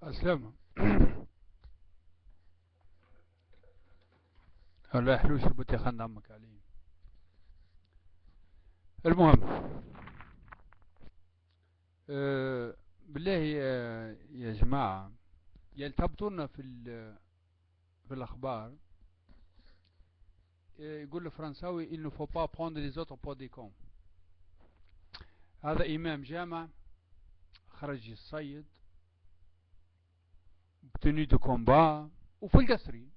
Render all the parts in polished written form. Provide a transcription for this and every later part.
أسلم. لا يحلوش البوتي خان عمك عليه. المهم، بالله يا جماعة يلتبطونا في الأخبار. يقول الفرنساوي il ne faut pas prendre les autres pour des cons. هذا إمام جامع خرج يصيد بتني دو كومبا وفي القصري.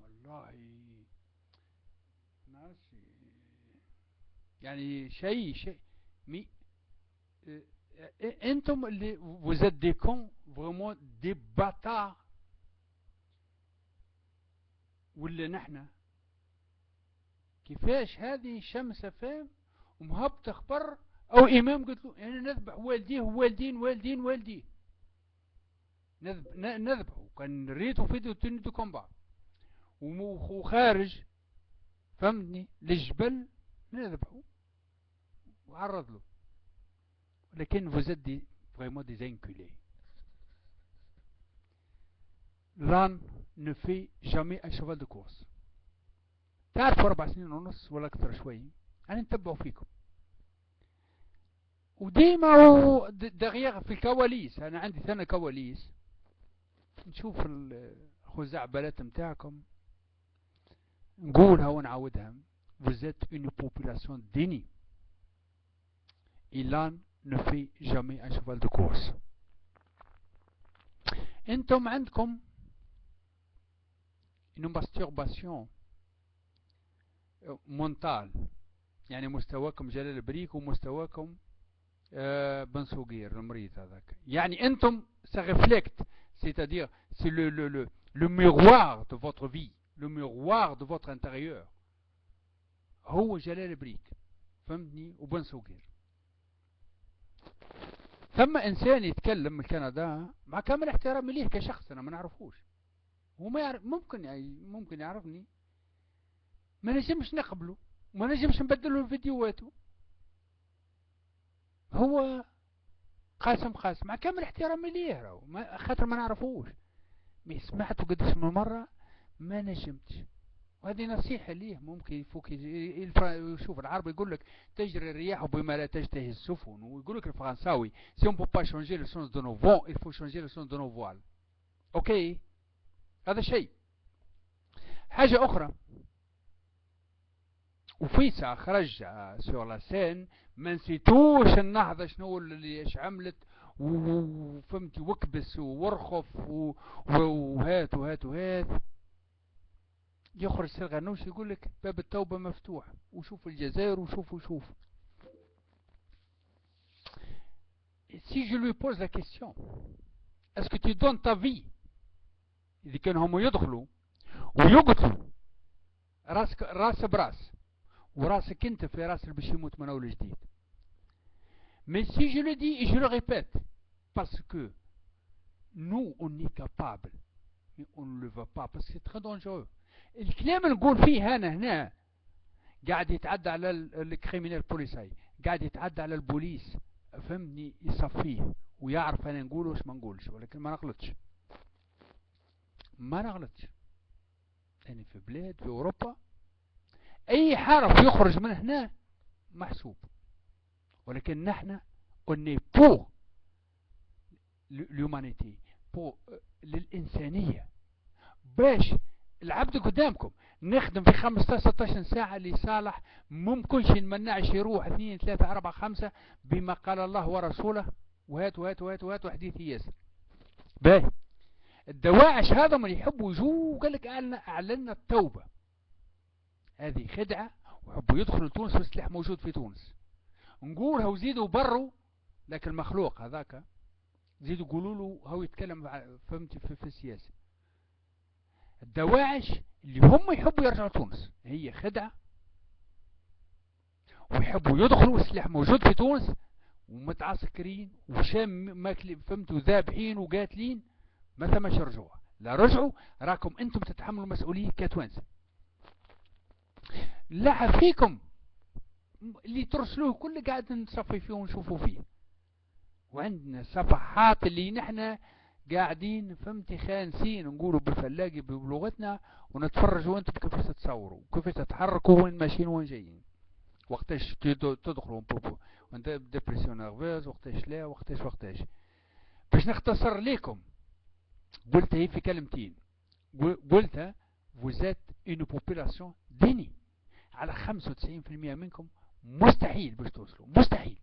والله ناس يعني شيء مي انتم اللي vous êtes des cons vraiment des bâtards ولا نحن كيفاش هذه شمس فام ومهبط اخبر او امام قلت له يعني نذبح والديه والدين نذبحه كان ريته فيديو تنتو كومبا وخارج فهمتني للجبل نذبحه وعرض له. لكن vous êtes des, vraiment des enculés. L'âne ne fait jamais un cheval de course. تعرفوا 4 سنين ونص ولا أكثر شوي أنا نتبعوا فيكم وديما دغيغ في الكواليس. أنا عندي سنة كواليس نشوف الخزعبلات متاعكم نقولها ونعودها. Vous êtes une population dénie. Et l'âne ne fait jamais un cheval de course. انتم عندكم une masturbation مونتال، يعني مستواكم جلال بريك ومستواكم بن صغير المريض هذاك. يعني انتم ça reflète, c'est-à-dire c'est le miroir de votre vie, le miroir de votre intérieur هو جلال بريك فهمتني وبن صغير. ثم انسان يتكلم من كندا مع كامل احترامي ليه كشخص انا ما نعرفوش وما يعرف ممكن يعرفني ما نجمش نقبله وما نجمش نبدله فيديوهاته. هو قاسم مع كامل احترامي ليه خاطر ما نعرفوش مي سمعته قداش من مرة ما نجمتش. وهذه نصيحة ليه ممكن يفوك يشوف العربي يقول لك تجري الرياح بما لا تشتهي السفن، ويقول لك الفرنساوي si on peut pas changer le sens de nos vents il faut changer le sens de nos voiles. اوكي هذا شيء. حاجة اخرى وفيسا خرج سور لا سين ما نسيتوش النهضة شنو اللي ايش عملت وفهمتي وكبس وورخف وهات يخرج سرغنوش يقول لك باب التوبة مفتوح وشوف الجزائر وشوف. Si je lui pose la question est-ce que tu donnes ta vie إذا كانوا هم يدخلوا ويقتلوا راس براس وراسك انت في راس اللي باش يموت من اول جديد. Mais si je le dis et je le répète parce que nous on est capable mais on ne le veut pas parce que c'est très dangereux. الكلام نقول فيه هنا قاعد يتعدى على الكريمينال بوليساي، قاعد يتعدى على البوليس فهمني يصفيه ويعرف انا نقول واش ما نقولش. ولكن ما نغلطش يعني في بلاد في اوروبا اي حرف يخرج من هنا محسوب. ولكن نحن on est pour l'humanité pour للإنسانية باش العبد قدامكم نخدم في 15-16 ساعة لصالح ممكنش نمنعش يروح 2 3 4 5 بما قال الله ورسوله وهات وحديث ياسر. باهي الدواعش هذا من يحبوا يجوا وقال لك اعلنا التوبة. هذه خدعة وحبوا يدخلوا تونس والسلاح موجود في تونس. نقولها وزيدوا بروا لكن المخلوق هذاك زيدوا قولوا له هو يتكلم فهمتي في السياسة. الدواعش اللي هم يحبوا يرجعوا تونس هي خدعة ويحبوا يدخلوا والسلاح موجود في تونس ومتعسكرين وشام ماكلين فهمتوا ذابحين وقاتلين ما ثماش رجوع. لا رجعوا راكم انتم تتحملوا مسؤولية كتوانسة. لا فيكم اللي ترسلوه كله قاعد نصفي فيه ونشوفوا فيه. وعندنا صفحات اللي نحن قاعدين فهمتي خانسين نقولوا بالفلاقي بلغتنا، ونتفرجوا انتم كيف تتصوروا وكيف تتحركوا وين ماشيين وين جايين، وقتاش تدخلوا وانت ديبرسيون نيرفوز، وقتاش لا، وقتاش. باش نختصر لكم قلتها هي في كلمتين، قلتها vous êtes une population dénie. على 95% منكم مستحيل باش توصلوا، مستحيل.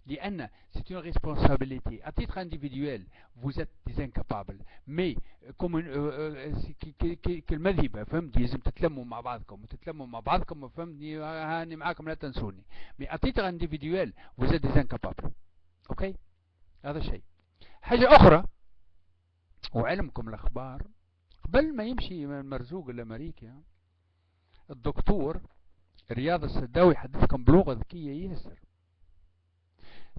لأن c'est une responsabilité à titre individuel vous êtes des incapables، mais comme كالمذهبة فهمت، لازم تتلموا مع بعضكم فهمتني، هاني معاكم لا تنسوني، mais à titre individuel vous êtes des incapables. اوكي، هذا شيء. حاجة أخرى، وعلمكم الأخبار قبل ما يمشي من المرزوق الأمريكي الدكتور رياض السداوي يحدثكم بلغة ذكية ياسر.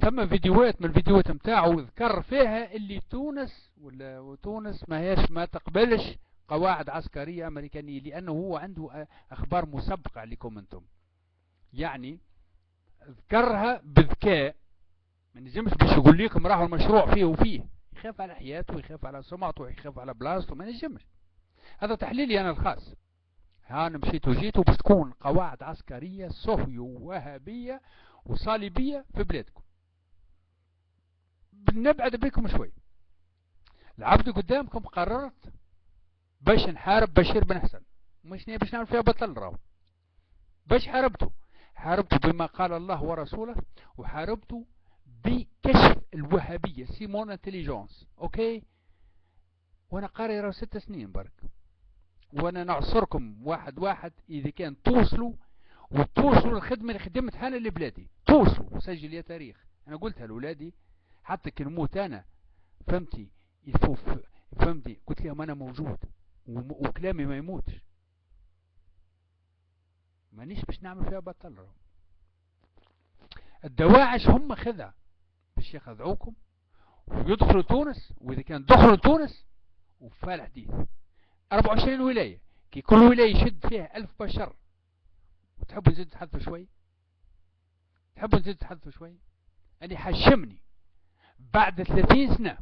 ثم فيديوهات من الفيديوهات متاعه ذكر فيها اللي تونس ما تقبلش قواعد عسكرية أمريكانية، لأنه هو عنده أخبار مسبقة لكم أنتم. يعني ذكرها بذكاء، ما نجمش باش يقول لكم راحوا المشروع فيه وفيه، يخاف على حياته ويخاف على سمعته ويخاف على بلاصته، ما نجمش. هذا تحليلي أنا الخاص. أنا مشيت وجيت باش تكون قواعد عسكرية صهيو وهابية وصليبية في بلادكم. بنبعد بكم شوي. العبد قدامكم قررت باش نحارب بشير بن حسن، مش باش نعمل فيها بطل راهو. باش حاربته بما قال الله ورسوله، وحاربته بكشف الوهابية سيمون انتليجونس. اوكي، وانا قاري راه 6 سنين برك، وانا نعصركم واحد اذا كان توصلوا الخدمة اللي خدمتها انا لبلادي، توصلوا وسجل يا تاريخ. انا قلتها لولادي حتى كي نموت انا فهمتي فهمتي، قلت لهم انا موجود وكلامي ما يموتش، مانيش باش نعمل فيها بطل. الدواعش هم خذا باش يخذعوكم ويدخلوا تونس، واذا كان دخلوا تونس وفال حديث 24 ولاية، كي كل ولاية يشد فيها 1000 بشر. وتحبوا نزيد تحدثوا شوي؟ أنا حشمني بعد 30 سنة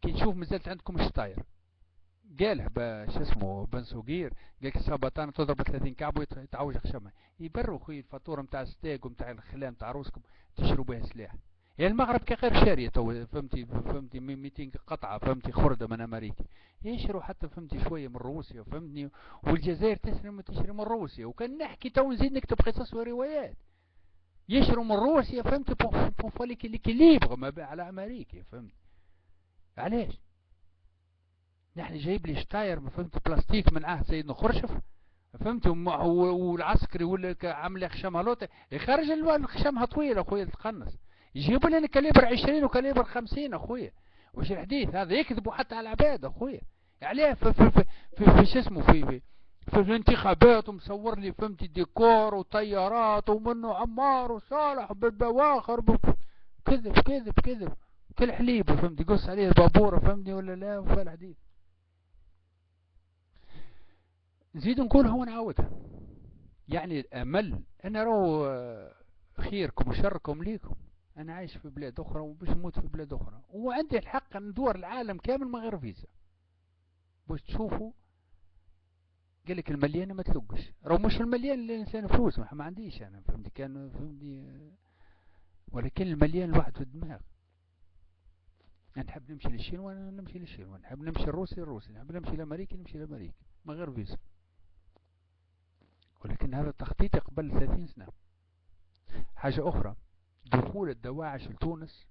كي نشوف مازالت عندكم الشطاير. قالها باش اسمه بن سوقير، قالك السبطانة تضرب 30 كعب ويتعوج خشمها. يبروا خويا الفاتورة نتاع الستيك ونتاع الخلا نتاع روسكم تشروا بها سلاح. يعني المغرب كغير شارية تو فهمتي 200 قطعة فهمتي خردة من أمريكا، يشروا حتى فهمتي شوية من روسيا فهمتني، والجزائر تشري من روسيا. وكان نحكي تو نزيد نكتب قصص وروايات، يشروا من روسيا فهمتي بوفاليك ليكيليبر ما على أمريكا. فهمت علاش؟ نحن جايب لي شطاير فهمت بلاستيك من عهد سيدنا خرشف فهمت، والعسكري ولا عامل خشمها لوطه يخرج الخشمها طويله اخويا تتقنص، يجيبوا لنا كاليبر 20 وكاليبر 50 اخويا. وش الحديث هذا؟ يكذبوا حتى على العباد اخويا. عليه في شو اسمه في الانتخابات ومصور لي فهمتي ديكور وطيارات ومنه عمار وصالح بالبواخر كذب كل حليب فهمتي، قص عليه البابوره فهمتني ولا لا؟ وفي الحديث نزيد نقولها ونعاودها. يعني الامل انا راهو خيركم وشركم ليكم، انا عايش في بلاد اخرى وباش نموت في بلاد اخرى، وعندي الحق ندور العالم كامل من غير فيزا باش تشوفوا. قالك المليان ما تلقش، راهو مش المليان اللي الانسان فلوس، ما عنديش انا فهمتي، كان فهمتي، ولكن المليان الواحد في الدماغ. نحب نمشي للشين وانا نمشي للشين، ونحب نمشي الروسي، نحب نمشي لامريكا من غير فيزا. ولكن هذا التخطيط قبل 30 سنة. حاجة أخرى، دخول الدواعش لتونس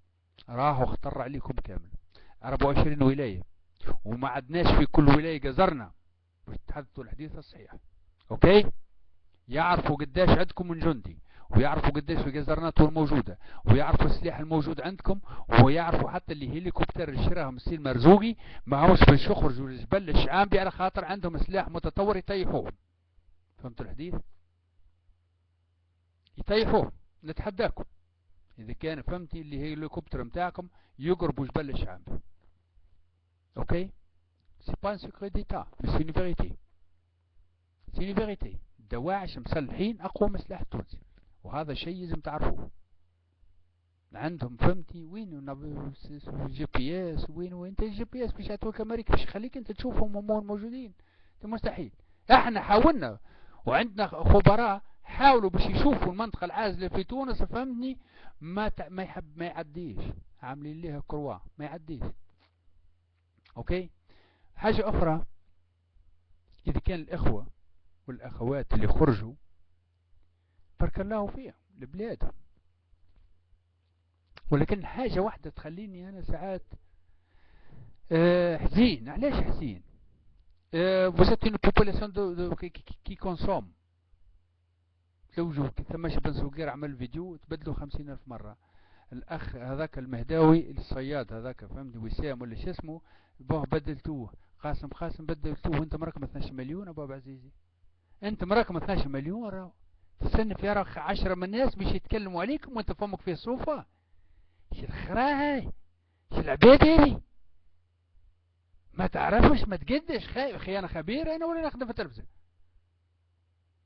راهو اختر عليكم كامل 24 ولاية، وما عدناش في كل ولاية جزرنا باش تحدثوا الحديث الصحيح. اوكي، يعرفوا قداش عندكم من جندي، ويعرفوا قداش في جزرناتهم الموجودة، ويعرفوا السلاح الموجود عندكم، ويعرفوا حتى اللي هليكوبتر اللي شراهم السيل مرزوقي ما هوش باش يخرجوا للجبل الشعابي على خاطر عندهم سلاح متطور يطيحوه. فهمتوا الحديث؟ يطيحوه. نتحداكم اذا كان فهمتي اللي هي الهليكوبتر متاعكم يقربوا جبل الشعابي. اوكي، سي با ان سيكريت ديتا بس سي ني فيريتي. الدواعش مسلحين اقوى من سلاح التونسي، وهذا شيء لازم تعرفوه. عندهم فهمتي وين جي بي اس وين انت الجي بي اس باش يعطوك امريكا باش يخليك انت تشوفهم هم موجودين. ده مستحيل. احنا حاولنا وعندنا خبراء حاولوا باش يشوفوا المنطقة العازلة في تونس فهمتني، ما يحب ما يعديش، عاملين ليها كروا ما يعديش. اوكي. حاجة اخرى، اذا كان الاخوة والاخوات اللي خرجوا بارك الله فيهم لبلادهم، ولكن حاجة واحدة تخليني انا ساعات حزين. علاش حزين؟ vous êtes une population qui consomme. تلوجوا ثماش بن سوقير عمل فيديو تبدلوا 50,000 مرة. الأخ هذاك المهداوي الصياد هذاك فهمتني وسام ولا شو اسمه، بوه بدلتوه. قاسم بدلتوه وانت مراكم 12 مليون ابو عزيزي. انت مراكم 12 مليون راهو تستنى في راك 10 من الناس باش يتكلموا عليكم وانت فمك في الصوفة. شو الخرا هاي؟ شو العباد هذي؟ ما تعرفش ما تقدش خيانة خبيرة انا ولا نخدم في التلفزيون.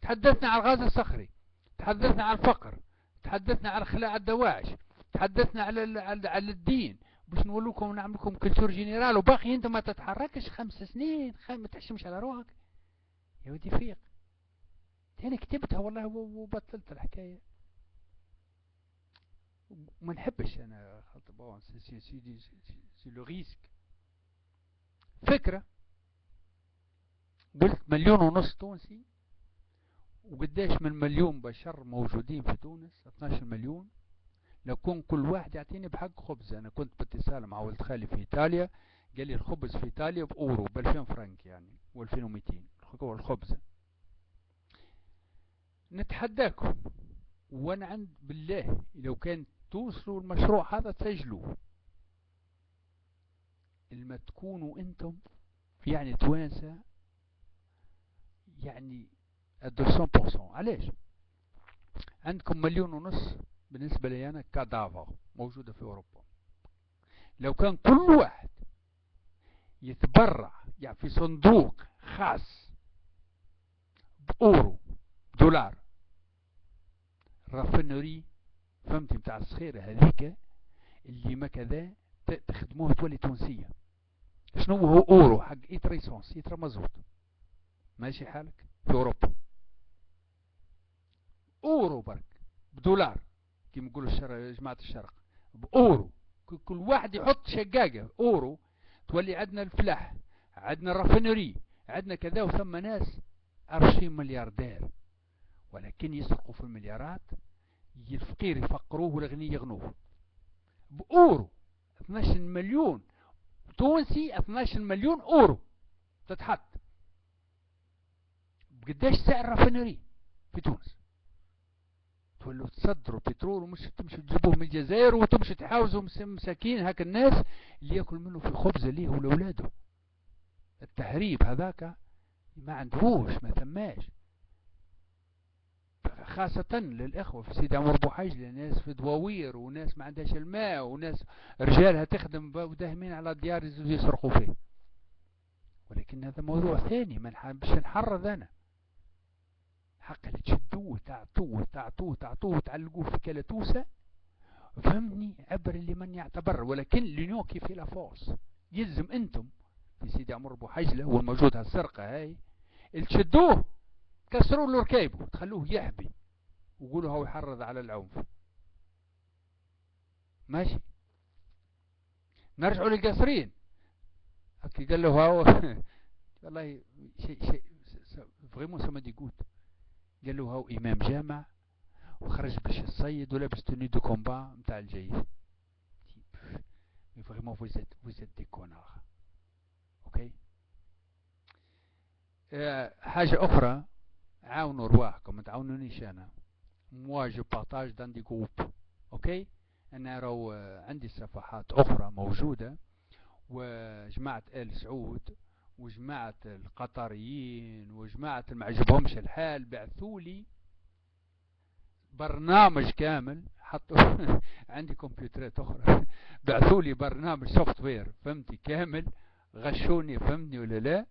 تحدثنا عن الغاز الصخري، تحدثنا عن الفقر، تحدثنا عن خلاع الدواعش، تحدثنا على الدين باش نقول لكم ونعمل لكم كلتور جينيرال، وباقي انت ما تتحركش 5 سنين ما تحشمش على روحك يا ودي فيق. انا كتبتها والله وبطلت الحكايه. ما نحبش انا بون سي لو ريسك. فكره قلت 1.5 مليون تونسي، وقداش من مليون بشر موجودين في تونس 12 مليون. لو كون كل واحد يعطيني بحق خبز. انا كنت باتصال مع ولد خالي في ايطاليا، قال لي الخبز في ايطاليا باورو ب 2000 فرنك يعني و2200 الخبز. نتحداكم وانا عند بالله لو كان توصلوا المشروع هذا تسجلوه، لما تكونوا انتم يعني توانسة يعني 200%. علاش؟ عندكم 1.5 مليون بالنسبة لي انا كادافر موجودة في اوروبا. لو كان كل واحد يتبرع يعني في صندوق خاص باورو دولار، رافينوري فهمتي متاع الصخيرة هذيك اللي ما كذا تخدموها تولي تونسية. شنو هو اورو حق ايتر ايسونس ايتر مازوت ماشي حالك في اوروبا. اورو برك بدولار كيما يقولوا جماعة الشرق باورو. كل واحد يحط شقاقة اورو تولي عندنا الفلاح، عندنا الرافينوري، عندنا كذا. وثم ناس 20 ملياردير ولكن يسرقوا في المليارات. الفقير يفقروه والغني يغنوه باورو. 12 مليون تونسي 12 مليون اورو تتحط. بقداش سعر الرافينوري في تونس؟ تولوا تصدروا بترول ومش تمشوا تجيبوه من الجزائر وتمشوا تحاوزوا مساكين هاك الناس اللي ياكل منه في خبز ليه ولاولاده. التهريب هذاك ما عندهوش ما ثماش. خاصة للإخوة في سيدي عمر بوحيج، لناس في دواوير وناس ما عندهاش الماء وناس رجالها تخدم وداهمين على ديار يسرقوا فيه. ولكن هذا موضوع ثاني ما نحبش نحرض أنا. حق اللي تشدوه تعطوه تعلقوه في كالاتوسة فهمني عبر اللي من يعتبر. ولكن لونيون كيف لا فورس يلزم انتم في سيدي عمر بوحيجله والموجود هالسرقة هاي اللي تشدوه كسروا له ركايبه تخلوه يحبي وقولوا هو يحرض على العنف. ماشي. نرجعوا للقصرين. هكي قال له هاو والله شيء فريمون سما ديغوت. قال له هاو امام جامع وخرج باش يصيد ولابس توني دو كومبا نتاع الجيش. فريمون فوزيت دي كونار. اوكي. حاجة اخرى، عاونوا رواحكم ما تعاونونيش انا. موا جو بارطاج دان دي جروب. اوكي. انا راهو عندي صفحات اخرى موجودة، وجماعة آل سعود وجماعة القطريين وجماعة اللي ما عجبهمش الحال بعثولي برنامج كامل. حطوا عندي كمبيوترات اخرى بعثولي برنامج سوفت وير فهمتي كامل. غشوني فهمتني ولا لا؟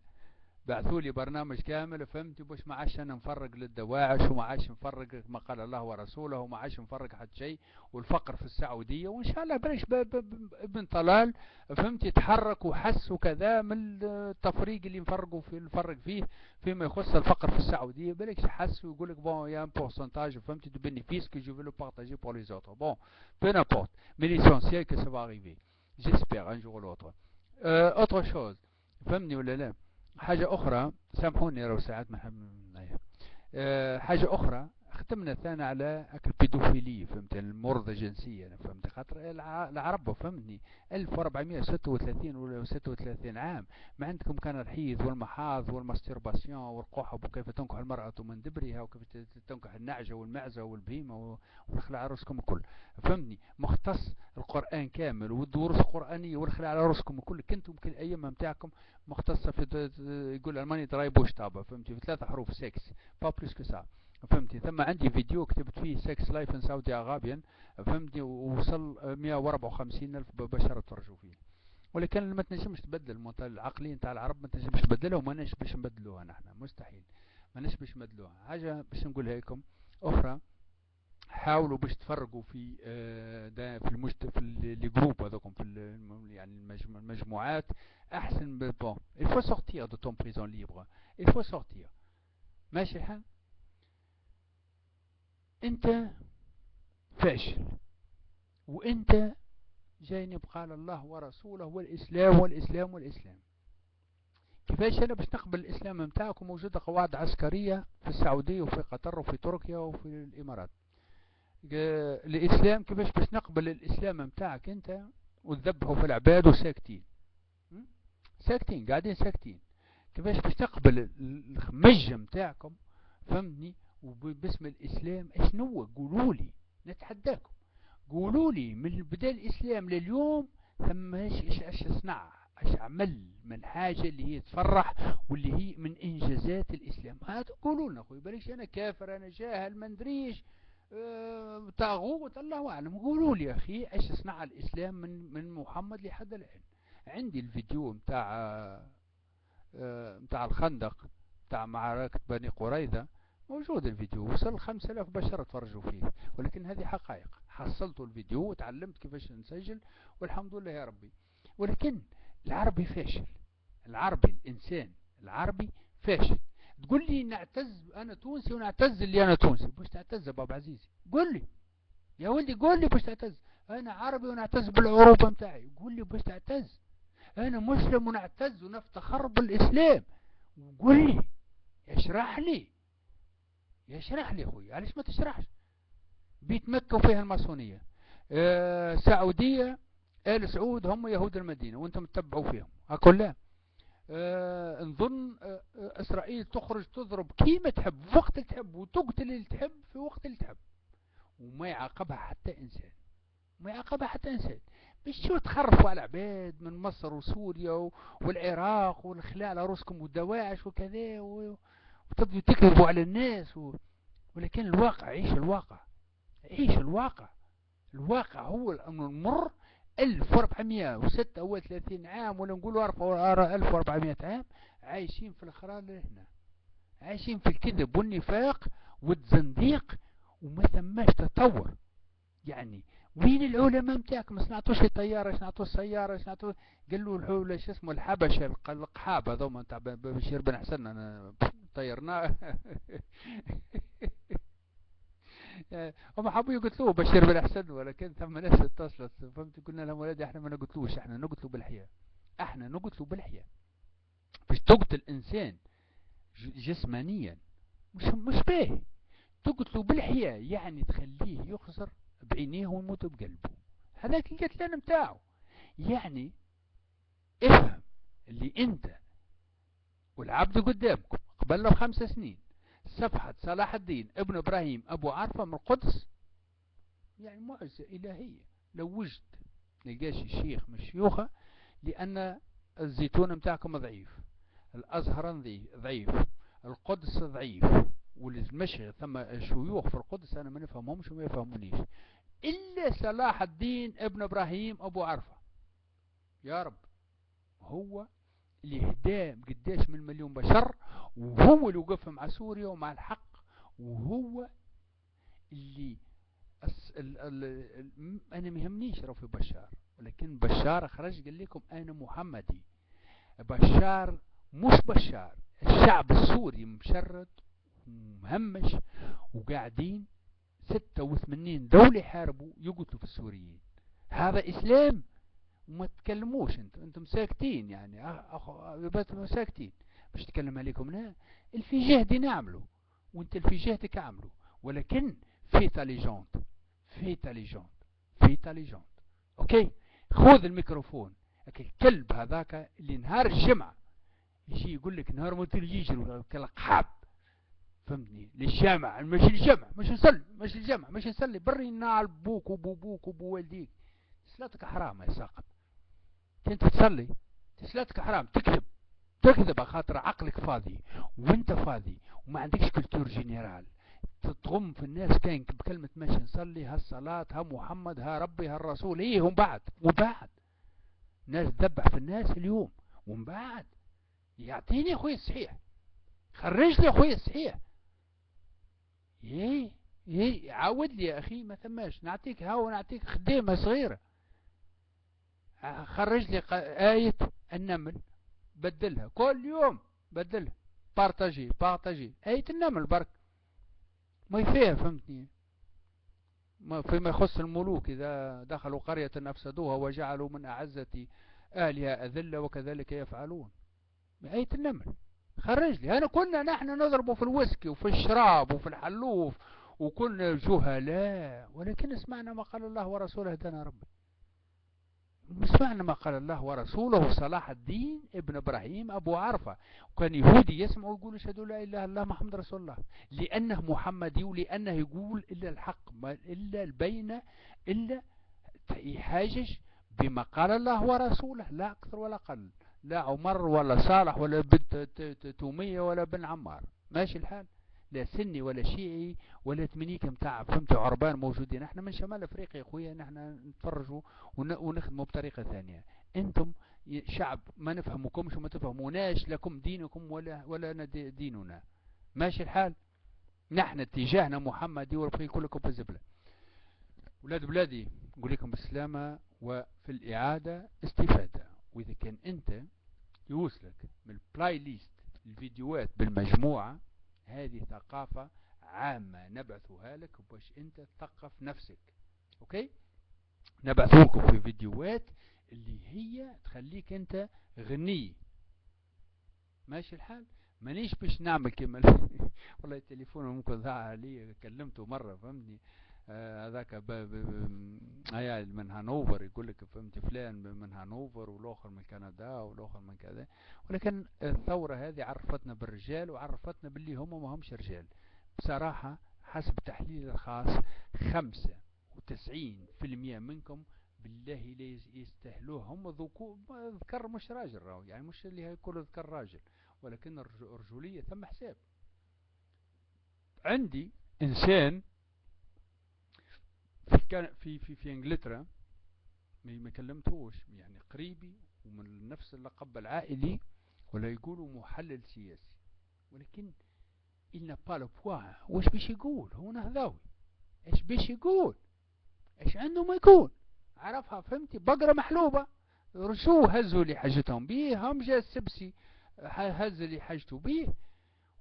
بعثوا لي برنامج كامل فهمتي، باش ما عادش انا نفرق للدواعش وما عادش نفرق ما قال الله ورسوله وما عادش نفرق حد شيء، والفقر في السعوديه، وان شاء الله بلاش ابن طلال فهمتي يتحرك وحس وكذا من التفريق اللي نفرق فيه فيما يخص الفقر في السعوديه، بلاش حس ويقول لك بون يا ان بورسنتاج فهمتي دو بينيفيس que je veux le partager pour les autres. Bon, peu n'importe, mais l'essentiel que ça va arriver, j'espère un jour ou l'autre. autre chose فهمني ولا لا؟ حاجة أخرى، سامحوني لو ساعات ما حاجة أخرى، ختمنا ثاني على البيدوفيلية فهمت، المرضى جنسية فهمت، خاطر العرب فهمتني 1436 ولا 36 عام ما عندكم كان الحيض والمحاض والماسترباسيون والقحب، وكيف تنكح المرأة من دبرها، وكيف تنكح النعجة والمعزة والبهيمة والخلع على رؤوسكم الكل فهمتني، مختص القرآن كامل والدروس القرآنية والخلع على رؤوسكم الكل، كنتم كل أيام متاعكم مختصة في يقول الماني دراي بوش تابا فهمتي، في 3 حروف سكس با بلوس كو سا فهمتي. ثم عندي فيديو كتبت فيه سكس لايف ان سعودي ارابيا فهمتي، ووصل 154 الف بشر تفرجوا فيه، ولكن ما تنجمش تبدل العقليه نتاع العرب، ما تنجمش تبدلها وما باش نبدلوها نحن، مستحيل ما باش نبدلوها. حاجه باش نقولها لكم اخرى، حاولوا باش تفرقوا في في لي جروب هذوكم في يعني المجموعات احسن. بون il faut sortir de ton prison libre, il faut sortir ماشي الحال. انت فاشل، وانت جاي قال الله ورسوله والاسلام والاسلام والاسلام. كيفاش انا باش نقبل الاسلام نتاعك وموجوده قواعد عسكريه في السعوديه وفي قطر وفي تركيا وفي الامارات؟ الاسلام كيفاش باش نقبل الاسلام نتاعك انت وتذبحوا في العباد وساكتين؟ ساكتين قاعدين ساكتين. كيفاش باش تقبل الخمجه نتاعكم فهمني وباسم الاسلام؟ اشنو قولوا لي، نتحداكم قولوا لي من بدا الاسلام لليوم ثم ايش صنع، ايش عمل من حاجه اللي هي تفرح واللي هي من انجازات الاسلام، هذا قولوا لنا اخوي، بلاش انا كافر انا جاهل ما ندريش طاغوت الله اعلم. قولوا لي يا اخي ايش صنع الاسلام من محمد لحد الان. عندي الفيديو متاع الخندق متاع معركة بني قريظة موجود، الفيديو وصل 5000 بشر تفرجوا فيه، ولكن هذه حقائق. حصلت الفيديو وتعلمت كيفاش نسجل والحمد لله يا ربي. ولكن العربي فاشل، العربي الإنسان العربي فاشل. تقول لي نعتز أنا تونسي ونعتز اللي أنا تونسي، باش تعتز بابا عزيزي؟ قول لي يا ولدي، قول لي باش تعتز. أنا عربي ونعتز بالعروبة متاعي، قول لي باش تعتز. أنا مسلم ونعتز ونفتخر بالإسلام، قول لي اشرح لي اخوي، علاش ما تشرحش؟ بيت مكة وفيها الماسونية، سعودية آل سعود هم يهود المدينة وانتم تتبعوا فيهم هكذا. لا نظن اسرائيل تخرج تضرب كيما تحب في وقت اللي تحب وتقتل اللي تحب في وقت اللي تحب، وما يعاقبها حتى انسان، ما يعاقبها حتى انسان. مش شو تخرفوا على العباد من مصر وسوريا والعراق والخلاع على رؤوسكم والدواعش وكذا وتبدوا تكذبوا على الناس ولكن الواقع، عيش الواقع، عيش الواقع. الواقع هو الأمر المر. 1436 عام ولا نقولوا 1400 عام عايشين في الخرال هنا، عايشين في الكذب والنفاق والزنديق وما ثماش تطور. يعني وين العلماء نتاعك؟ ما صنعتوش طياره، صنعتوش سياره، صنعتوش قالوا الحول شو اسمه الحبشه القحاب هذوما نتاع بشير بن حسن انا طيرناه هم حبوا يقتلوه بشير بن حسن، ولكن ثم ناس اتصلت فهمت قلنا لهم ولادي احنا ما نقتلوش، احنا نقتلوا بالحياه، احنا نقتلوا بالحياه. باش تقتل انسان جسمانيا مش باهي، تقتلوا بالحياه يعني تخليه يخسر بعينيه ويموت بقلبه، هذاك القتلان نتاعو. يعني افهم اللي انت والعبد قدامكم قبل له 5 سنين صفحة صلاح الدين ابن ابراهيم ابو عرفة من القدس، يعني معجزة الهية. لو وجد نلقاش شيخ من الشيوخة، لان الزيتون متاعكم ضعيف، الازهر ضعيف، القدس ضعيف، والمشي ثم شيوخ في القدس انا ما نفهمهمش وما يفهمونيش الا صلاح الدين ابن ابراهيم ابو عرفة. يا رب هو اللي هداه قداش من مليون بشر، وهو اللي وقف مع سوريا ومع الحق، وهو اللي انا ما يهمنيش رفي بشار، ولكن بشار خرج قال لكم انا محمدي. بشار مش بشار، الشعب السوري مشرد ومهمش، وقاعدين 86 دولة يحاربوا يقتلوا في السوريين. هذا اسلام؟ وما تتكلموش انتم ساكتين، يعني ساكتين مش تكلم عليكم. لا، في جهدي نعمله وانت في جهتك اعمله، ولكن في تاليجونت في تاليجونت في تاليجونت. اوكي، خذ الميكروفون. الكلب هذاك اللي نهار الجمعة يجي يقول لك نهار ما يجروا كالقحاب، فهمتني، للجامع، مش الجامع، مش نصلي، مش الجامع، مش نصلي، بري نال بوك وبوك وبوالديك. صلاتك حرام يا ساقط، انت تصلي صلاتك حرام. تكذب خاطر عقلك فاضي وانت فاضي وما عندكش كولتور جينيرال. تضم في الناس كاين بكلمة ماشي نصلي، هالصلاة، ها محمد، ها ربي، ها الرسول. ايه ومن بعد ناس تذبح في الناس اليوم، ومن بعد يعطيني اخوي الصحيح، خرج لي اخوي الصحيح. ايه عاود لي يا اخي، ما ثماش نعطيك هاو، نعطيك خديمة صغيرة. خرج لي آية النمل، بدلها كل يوم، بدلها، بارتاجي آية النمل برك ما فيها، فهمتني. ما فيما يخص الملوك إذا دخلوا قرية أفسدوها وجعلوا من أعزة أهلها أذلة وكذلك يفعلون. آية النمل خرج لي. أنا كنا نحن نضربه في الويسكي وفي الشراب وفي الحلوف وكنا جهلاء، ولكن اسمعنا ما قال الله ورسوله، هدانا ربي. سمعنا ما قال الله ورسوله. صلاح الدين ابن إبراهيم أبو عرفة كان يهودي يسمع ويقول اشهد لا إله إلا الله محمد رسول الله، لأنه محمدي ولأنه يقول إلا الحق، إلا البين، إلا يحاجج بما قال الله ورسوله، لا أكثر ولا أقل، لا عمر ولا صالح ولا بنت تومية ولا بن عمار. ماشي الحال؟ لا سني ولا شيعي ولا تمنيك متاع فهمتوا عربان موجودين. احنا من شمال افريقيا يا اخويا، نحن نتفرجوا ونخدموا بطريقة ثانية. انتم شعب ما نفهمكمش وما تفهموناش، لكم دينكم ولا ديننا. ماشي الحال؟ نحن اتجاهنا محمدي ورفقي كلكم في الزبلة. ولاد بلادي نقول لكم بالسلامة وفي الإعادة استفادة. وإذا كان أنت يوصلك من البلاي ليست الفيديوهات بالمجموعة، هذه ثقافة عامة نبعثها لك باش أنت تثقف نفسك. أوكي، نبعثوكم في فيديوهات اللي هي تخليك أنت غني. ماشي الحال؟ مانيش باش نعمل كما والله التليفون ممكن ضاع علي، كلمته مرة فهمتني، هذاك هيا من هانوفر يقول لك فهمت فلان من هانوفر والاخر من كندا والاخر من كذا. ولكن الثورة هذه عرفتنا بالرجال وعرفتنا باللي هم ما همش رجال بصراحة. حسب تحليل الخاص 95% منكم بالله لا يستاهلوه. هم ذكر مش راجل راهو، يعني مش اللي هيكون ذكر راجل، ولكن الرجولية ثم حساب. عندي انسان في انجلترا ما كلمتوش، يعني قريبي ومن نفس اللقب العائلي، ولا يقولوا محلل سياسي، ولكن إلنا بالبوا. واش باش يقول هو نهضاوي؟ ايش باش يقول؟ ايش عنده ما يقول؟ عرفها فهمتي؟ بقرة محلوبة. رشو هزوا لي حاجتهم بيه، هم جا السبسي هز لي حاجته بيه،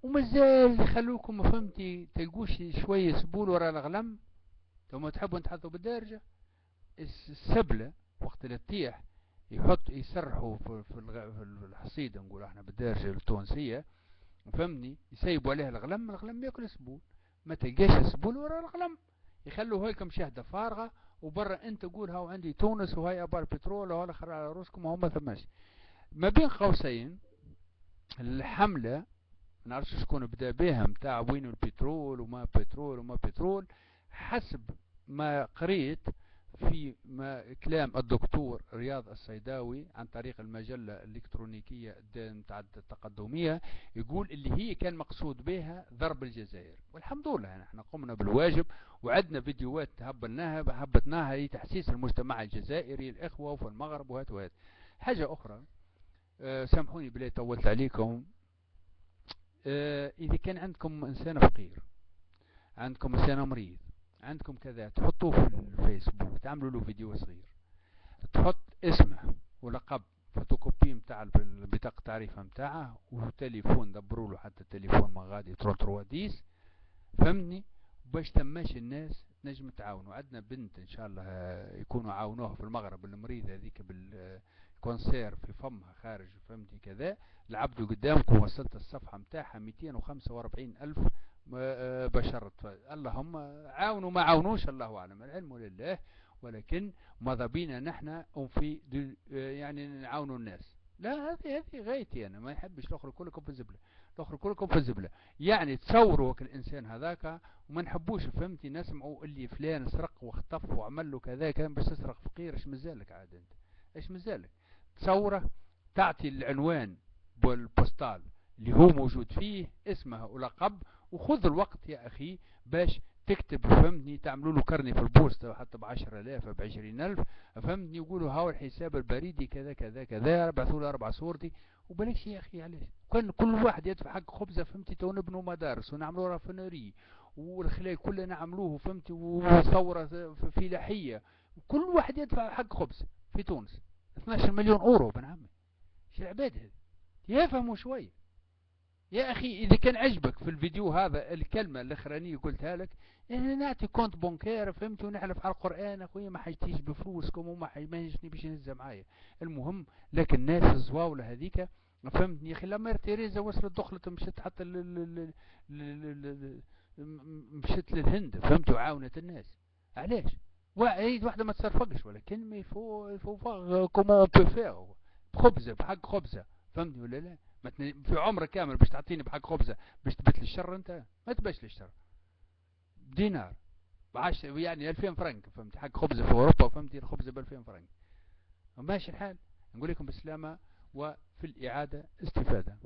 ومازال يخلوكم فهمتي تلقوش شوية سبول ورا الغلم. ثم تحبوا تحطوا بالدارجة السبلة وقت اللي تطيح يسرحوا في الحصيدة، نقول احنا بالدارجة التونسية فهمني، يسيبوا عليها الغلم ياكل سبول. ما تلقاش سبول ورا الغلم، يخلوا هيك مشاهدة فارغة، وبرا انت تقول هاو عندي تونس وهي ابار بترول وهذا خر على روسكم وهم ما ثماش. ما بين قوسين الحملة ما نعرفش شكون بدا بها متاع وين البترول وما بترول وما بترول. حسب ما قريت في ما كلام الدكتور رياض الصيداوي عن طريق المجلة الإلكترونيكية متاع التقدمية، يقول اللي هي كان مقصود بها ضرب الجزائر. والحمد لله نحن قمنا بالواجب وعدنا فيديوهات هبتناها لتحسيس المجتمع الجزائري الإخوة وفي المغرب وهات. حاجة أخرى، سامحوني بلي طولت عليكم. إذا كان عندكم إنسان فقير، عندكم إنسان مريض، عندكم كذا، تحطوه في الفيسبوك، تعملوا له فيديو صغير، تحط اسمه ولقب، فوتوكوبي متاع بطاقة تعريفه متاعه وتليفون، دبروا له حتى التليفون ما غادي تروا 10، فهمني، باش تماش الناس نجم تعاونوا. عندنا بنت ان شاء الله يكونوا عاونوها في المغرب، المريضة هذيك بالكونسير في فمها خارج، فهمتي كذا، العبد قدامكم، وصلت الصفحة متاعها 245 ألف بشرت. اللهم عاونوا ما عاونوش الله أعلم، العلم لله، ولكن ماذا بينا نحن في يعني نعاونوا الناس. لا، هذه غايتي أنا، ما يحبش الأخر كلكم في الزبلة، الأخر كلكم في الزبلة. يعني تصوروا الإنسان هذاك وما نحبوش، فهمتي، نسمعوا اللي فلان سرق واختف وعمل له كذا، كان باش تسرق فقير، ايش مازالك عاد انت، ايش مازالك؟ تصوره، تعطي العنوان بالبوستال اللي هو موجود فيه، اسمه ولقب، وخذ الوقت يا أخي باش تكتب، فهمتني، تعملوا له كرني في البوسطة حتى ب10,000 ب20,000، فهمتني، يقولوا هاو الحساب البريدي كذا كذا كذا، بعثوا له 4 صورتي وبلاش يا أخي. علاش كان كل واحد يدفع حق خبزة، فهمتي، تو نبنوا مدارس ونعملوا رافينري والخلاي كله نعملوه، فهمتي، وثورة فلاحية، كل واحد يدفع حق خبز في تونس 12 مليون أورو بن عمي. شو العباد هذه؟ يفهموا شوي يا أخي. إذا كان عجبك في الفيديو هذا الكلمة الأخرانية قلتها لك، أنا نعطي كونت بونكير، فهمت، ونحلف على القرآن أخويا ما حيجتيش بفلوسكم وما يجني باش ينزل معايا. المهم لكن الناس الزواولة هذيك، فهمتني يا أخي، لما تيريزا وصلت دخلت مشت حتى مشت للهند، فهمت، وعاونت الناس. علاش؟ واحدة ما تصرفقش، ولكن يفو كومون بو فيغ بخبزة، بحق خبزة، فهمتني ولا لا؟ في عمرك كامل باش تعطيني بحق خبزة باش تبت لي الشر؟ انت ما تباش لي الشر بدينار يعني 2000 فرنك، فهمتي، حق خبزة في اوروبا، فهمتي، الخبزة ب2000 فرنك. ماشي الحال. نقول لكم بالسلامة وفي الإعادة استفادة.